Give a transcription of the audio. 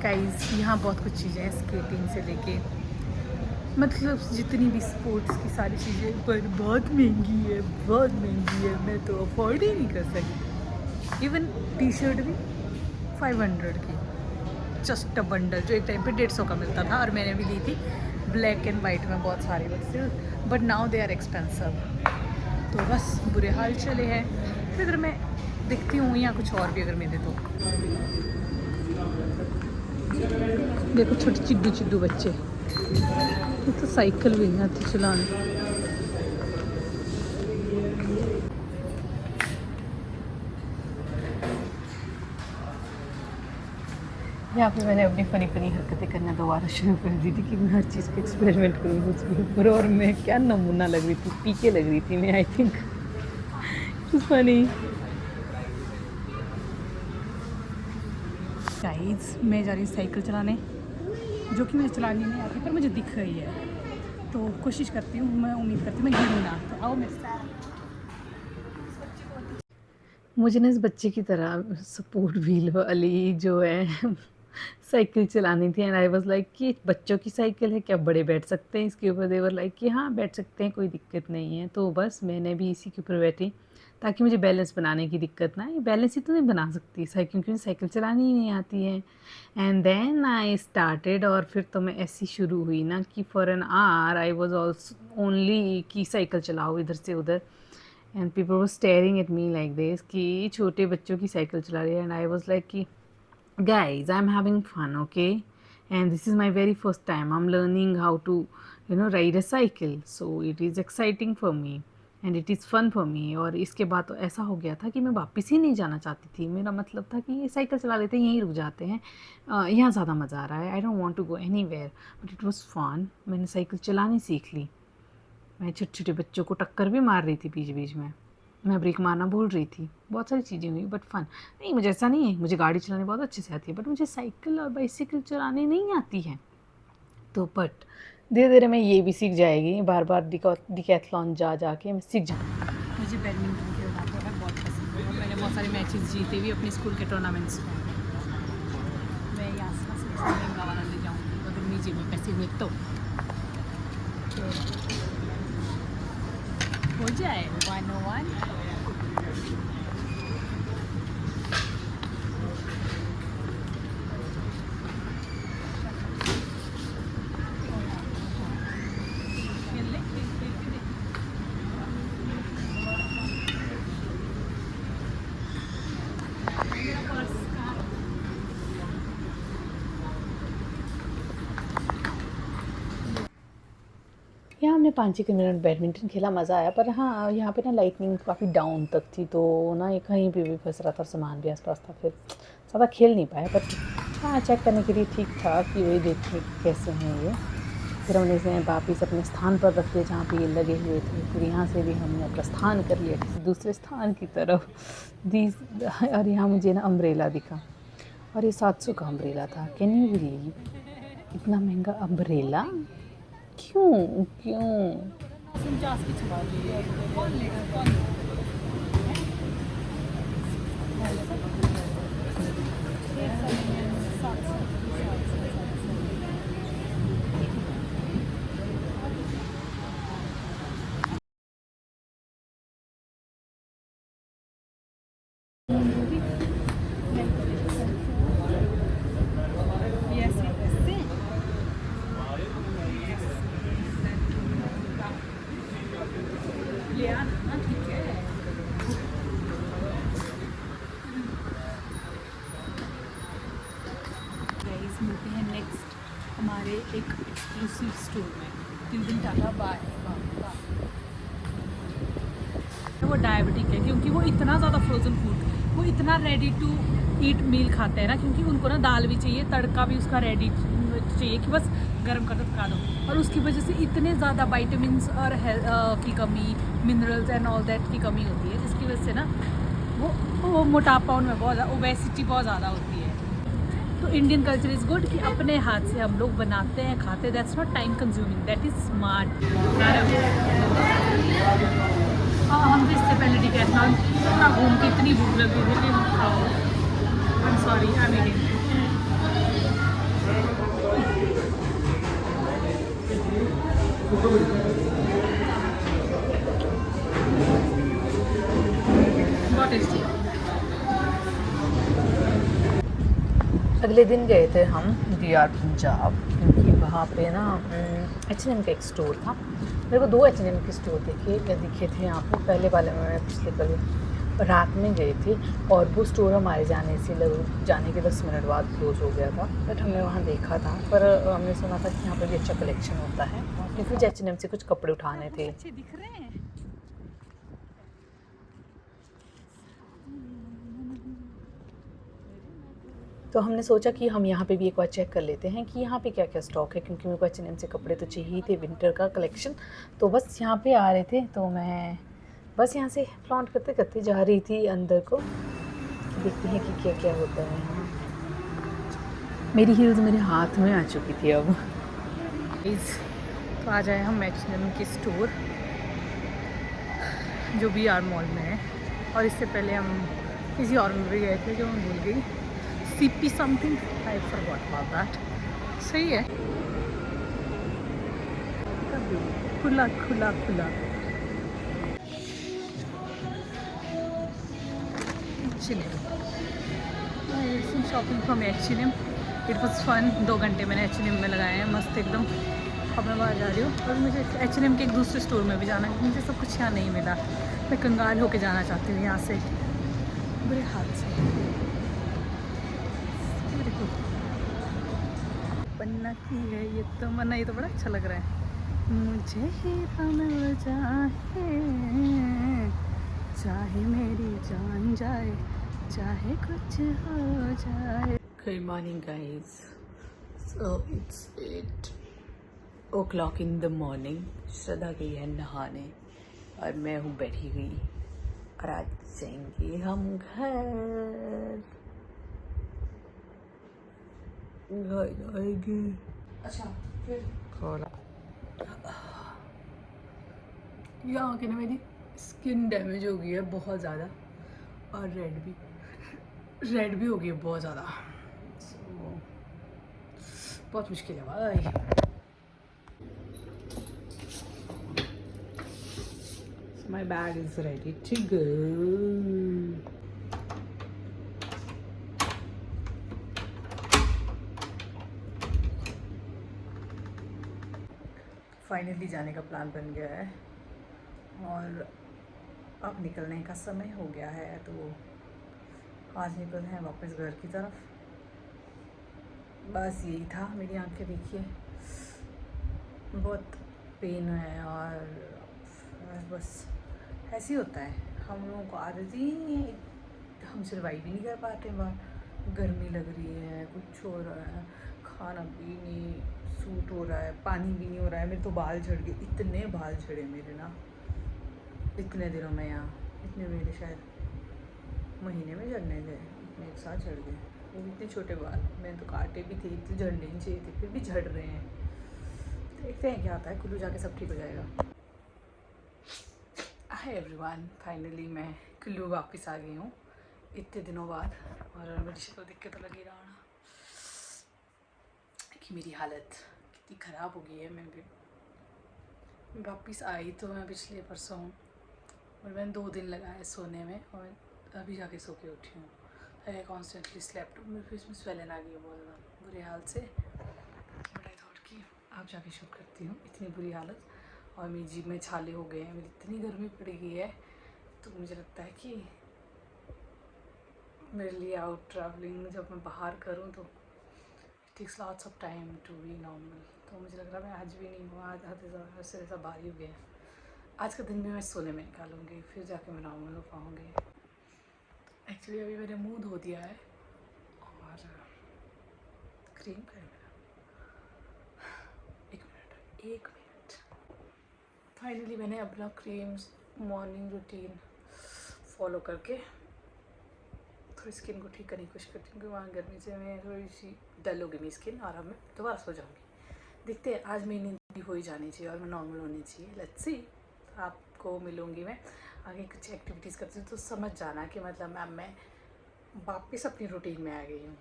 Guys यहाँ बहुत कुछ चीज़ें हैं स्केटिंग से लेके, मतलब जितनी भी स्पोर्ट्स की सारी चीज़ें, पर बहुत महंगी है, बहुत महंगी है, मैं तो अफोर्ड ही नहीं कर सकती। इवन टी शर्ट भी 500 की, जस्ट अ बंडल, जो एक टाइम पे 150 का मिलता था, और मैंने भी ली थी ब्लैक एंड वाइट में बहुत सारे, but now they are expensive. तो बस बुरे हाल चले हैं। फिर अगर मैं दिखती हूँ यहाँ कुछ और भी अगर मिले तो। देखो छोटे चिड्डू चिड्डू बच्चे, ये तो साइकिल भी नहीं आती चलाने। यहाँ पे मैंने अपनी फनी फनी हरकतें करना दोबारा शुरू कर दी थी कि मैं हर चीज़ पे एक्सपेरिमेंट करूँ कुछ भी ऊपर, और मैं क्या नमूना लग रही थी, पीके लग रही थी मैं, आई थिंक फनी। गाइस मैं जा रही हूँ साइकिल चलाने, जो कि मुझे चलानी नहीं आती पर मुझे दिख रही है, तो कोशिश करती हूँ, मैं उम्मीद करती हूँ मैं गिरूँ ना। तो आओ मेरे साथ। मुझे ना इस बच्चे की तरह सपोर्ट व्हील वाली जो है साइकिल चलानी थी, एंड आई वाज लाइक कि बच्चों की साइकिल है, क्या बड़े बैठ सकते हैं इसके ऊपर? देवर लाइक कि हाँ बैठ सकते हैं, कोई दिक्कत नहीं है। तो बस मैंने भी इसी के ऊपर बैठी ताकि मुझे बैलेंस बनाने की दिक्कत ना आए। बैलेंस ही तो नहीं बना सकती साइकिल, क्योंकि साइकिल चलानी ही नहीं आती है। एंड देन आई स्टार्टेड, और फिर तो मैं ऐसी शुरू हुई ना कि for an hour I was also only कि साइकिल चलाओ इधर से उधर, and people were staring at me like this कि छोटे बच्चों की साइकिल चला रही है। एंड आई वॉज लाइक कि guys, I'm having fun, okay, and this is my very first time I'm learning how to ride a cycle, so it is exciting for me and it is fun for me। और इसके बाद तो ऐसा हो गया था कि मैं वापस ही नहीं जाना चाहती थी। मेरा मतलब था कि ये साइकिल चला लेते हैं, यहीं रुक जाते हैं, यहाँ ज़्यादा मज़ा आ रहा है, I don't want to go anywhere, but it was fun. मैंने साइकिल चलानी सीख ली, मैं छोटे छोटे बच्चों को टक्कर भी मार रही थी बीच बीच में, मैं ब्रेक मारना भूल रही थी, बहुत सारी चीज़ें हुई, बट फ़न। नहीं, मुझे ऐसा नहीं है, मुझे गाड़ी चलानी बहुत अच्छे से आती है, बट मुझे साइकिल और बाइसाइकिल चलानी नहीं आती है। तो बट धीरे धीरे मैं ये भी सीख जाएगी, बार बार डिकैथलॉन जा जा के मैं सीख जाऊँ। मुझे बैडमिंटन खेलना तो है बहुत पसंद है, और मैंने बहुत सारे मैचेस जीते भी अपने स्कूल के टूर्नामेंट्स में। मैं यहाँ से महंगा वाला ले जाऊँगी अगर मेरे जेब में पैसे हुए तो हो जाए 101। यहाँ हमने 5-6 मिनट बैडमिंटन खेला, मज़ा आया, पर हाँ यहाँ पे ना लाइटनिंग काफ़ी डाउन तक थी, तो ना ये कहीं पे भी फंस रहा था, सामान भी आसपास था, फिर ज़्यादा खेल नहीं पाया। पर हाँ चेक करने के लिए ठीक था कि वही देखें कैसे हैं ये। फिर हमने इसे वापस अपने स्थान पर रख दिया जहाँ पे ये लगे हुए थे। फिर यहाँ से भी हमने प्रस्थान कर लिया किसी दूसरे स्थान की तरफ और यहाँ मुझे ना अम्ब्रेला दिखा, और ये 700 का अम्ब्रेला था। कैन यू बिलीव, इतना महंगा अम्ब्रेला? क्यों क्यों? मिलते हैं नेक्स्ट हमारे एक एक्सक्लूसिव स्टोर में। तिल दिन टाटा, बाय बाय। वो डायबिटिक है, क्योंकि वो इतना ज़्यादा फ्रोज़न फूड, वो इतना रेडी टू ईट मील खाते हैं ना, क्योंकि उनको ना दाल भी चाहिए, तड़का भी उसका रेडी चाहिए कि बस गर्म कर दो खा दो, और उसकी वजह से इतने ज़्यादा वाइटामिन्स और की कमी, मिनरल्स एंड ऑल दैट की कमी होती है, जिसकी वजह से ना वो मोटापा उनमें बहुत ज़्यादा, ओबेसिटी बहुत ज़्यादा होती है। तो इंडियन कल्चर इज़ गुड कि अपने हाथ से हम लोग बनाते हैं, खाते हैं, that's not time consuming, that is smart. हाँ हम इससे पहले डिकैथलॉन पूरा घूम के इतनी भूख लगी थी कि I am sorry, I am eating. बहुत टेस्टी। अगले दिन गए थे हम DR पंजाब, क्योंकि वहाँ पे ना H&M का एक स्टोर था। मेरे को 2 H&M के स्टोर दिखे थे यहाँ पे। पहले वाले में मैं पिछले कल रात में गई थी और वो स्टोर हमारे जाने के 10 मिनट बाद क्लोज़ हो गया था। बट हमने वहाँ देखा था, पर हमने सुना था कि यहाँ पर भी अच्छा कलेक्शन होता है, क्योंकि H&M से कुछ कपड़े उठाने थे। अच्छे दिख रहे हैं। तो हमने सोचा कि हम यहाँ पे भी एक बार चेक कर लेते हैं कि यहाँ पे क्या क्या स्टॉक है, क्योंकि मेरे को H&M से कपड़े तो चाहिए थे, विंटर का कलेक्शन। तो बस यहाँ पे आ रहे थे, तो मैं बस यहाँ से फ्लॉन्ट करते करते जा रही थी अंदर को। देखते हैं कि क्या क्या होता है यहाँ। मेरी हील्स मेरे हाथ में आ चुकी थी अब। तो आ जाए हम H&M के स्टोर जो BR मॉल में है, और इससे पहले हम किसी और में भी गए थे जो मैं भूल गई, CP something, I forgot about that. सही है, खुला खुला खुला। H&M, shopping from H&M, it was fun. 2 घंटे मैंने H&M में लगाए हैं, मस्त एकदम। अब मैं बाहर जा रही हूँ और मुझे H&M के एक दूसरे स्टोर में भी जाना है, क्योंकि मुझे सब कुछ यहाँ नहीं मिला। मैं कंगाल होके जाना चाहती हूँ यहाँ से, बुरे हाल से। पन्ना की है ये तो मना, ये तो बड़ा अच्छा लग रहा है। मुझे हीरा मिल जाए, चाहे मेरी जान जाए, चाहे कुछ हो जाए। Good morning guys. So it's 8 o'clock in the morning. श्रद्धा गई है नहाने और मैं हूँ बैठी हुई, और आज जाएंगे हम घर जाएंगे। अच्छा फिर खोला यहाँ की ना मेरी स्किन डैमेज हो गई है बहुत ज़्यादा, और रेड भी हो गई है बहुत ज़्यादा। So, बहुत मुश्किल है भाई। My bag is ready to go. Finally जाने का प्लान बन गया है और अब निकलने का समय हो गया है, तो आज निकलते हैं वापस घर की तरफ। बस यही था। मेरी आंखें देखिए बहुत पेन है, और बस ऐसे ही होता है, हम लोगों को आदत ही नहीं है, हम सर्वाइव ही नहीं कर पाते बाहर। गर्मी लग रही है, कुछ हो रहा है, खाना भी नहीं सूट हो रहा है, पानी भी नहीं हो रहा है। मेरे तो बाल झड़ गए, इतने बाल झड़े मेरे ना इतने दिनों में। यहाँ इतने मेरे शायद महीने में झड़ने गए, इतने एक साथ झड़ गए, वो भी इतने छोटे बाल। मैंने तो काटे भी थे, इतने झड़ने नहीं चाहिए थे, फिर भी झड़ रहे हैं। देखते हैं क्या होता है, कुल्लू जाके सब ठीक हो जाएगा। हाय एवरीवन, फाइनली मैं कुल्लू वापस आ गई हूँ इतने दिनों बाद, और मेरी शक्ल देख के तो लगी रहा ना कि मेरी हालत कितनी ख़राब हो गई है। मैं भी वापस आई तो मैं पिछले परसों हूँ, और मैंने 2 दिन लगाए सोने में, और अभी जाके सो के उठी हूँ। आई कॉन्स्टेंटली स्लेप्ट, मेरे फेस में स्वेलन आ गई है बहुत ज़्यादा बुरे हाल से। बट आई थॉट कि आप जाके शूट करती हूँ, इतनी बुरी हालत, और मेरी जीभ में छाले हो गए हैं, मेरी इतनी गर्मी पड़ गई है। तो मुझे लगता है कि मेरे लिए आउट ट्रैवलिंग जब मैं बाहर करूँ तो it takes lots of time to be normal. तो मुझे लग रहा है मैं आज भी नहीं हूँ, आज आधे से ऐसा भारी हो गया है। आज का दिन भी मैं सोने में निकालूंगी, फिर जाके मैं नॉर्मल हो पाऊँगी। एक्चुअली अभी मैंने मुँह धो दिया है, और क्रीम का है मेरा। एक मिनट। फाइनली मैंने अपना क्रीम्स मॉर्निंग रूटीन फॉलो करके थोड़ी स्किन को ठीक करने की कोशिश करती हूँ, क्योंकि वहाँ गर्मी से मैं थोड़ी सी डल हो गई मेरी स्किन, और अब मैं दोबारा सो जाऊँगी। देखते हैं, आज मेरी नींद हो ही जानी चाहिए और मैं नॉर्मल होनी चाहिए। Let's see. आपको मिलूँगी मैं आगे, कुछ एक्टिविटीज़ करती हूँ तो समझ जाना कि मतलब मैं वापस अपनी रूटीन में आ गई हूँ।